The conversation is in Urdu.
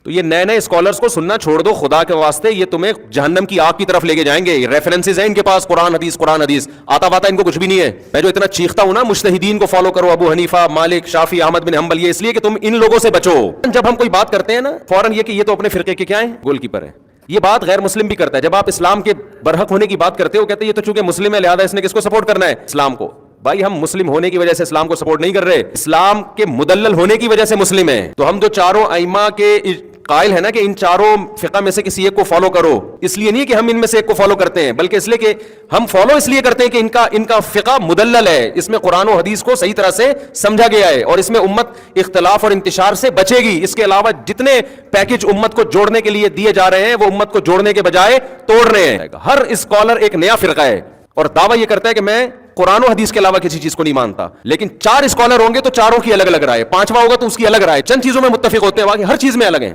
تو یہ نئے نئے اسکالرس کو سننا چھوڑ دو خدا کے واسطے، یہ تمہیں جہنم کی آگ کی طرف لے کے جائیں گے. ریفرنسز ہیں ان کے پاس، قرآن حدیث آتا واتا ان کو کچھ بھی نہیں ہے. میں جو اتنا چیختا ہوں نا مجتہدین کو فالو کرو، ابو حنیفہ، مالک، شافعی، احمد بن حنبل، یہ اس لیے کہ تم ان لوگوں سے بچو. جب ہم کوئی بات کرتے ہیں نا فوراً یہ کہ یہ تو اپنے فرقے کے کیا ہیں، گول کیپر ہیں. یہ بات غیر مسلم بھی کرتا ہے. جب آپ اسلام کے برحق ہونے کی بات کرتے ہو کہتے ہیں یہ تو چونکہ مسلم ہے لہذا اس نے کس کو سپورٹ کرنا ہے، اسلام کو. بھائی ہم مسلم ہونے کی وجہ سے اسلام کو سپورٹ نہیں کر رہے، اسلام کے مدلل ہونے کی وجہ سے مسلم ہیں. تو ہم جو چاروں ائمہ کے قائل ہے نا کہ ان چاروں فقہ میں سے کسی ایک کو فالو کرو، اس لیے نہیں کہ ہم ان میں سے ایک کو فالو کرتے ہیں، بلکہ اس لیے کہ ہم فالو اس لیے کرتے ہیں کہ ان کا فقہ مدلل ہے، اس میں قرآن و حدیث کو صحیح طرح سے سمجھا گیا ہے، اور اس میں امت اختلاف اور انتشار سے بچے گی. اس کے علاوہ جتنے پیکج امت کو جوڑنے کے لیے دیے جا رہے ہیں وہ امت کو جوڑنے کے بجائے توڑ رہے ہیں. ہر اسکالر ایک نیا فرقہ ہے اور دعویٰ یہ کرتا ہے کہ میں قرآن و حدیث کے علاوہ کسی چیز کو نہیں مانتا. لیکن 4 اسکالر ہوں گے تو چاروں کی الگ الگ رائے، 5واں ہوگا تو اس کی الگ رائے. چند چیزوں میں متفق ہوتے ہیں، باقی ہر چیز میں الگ ہیں.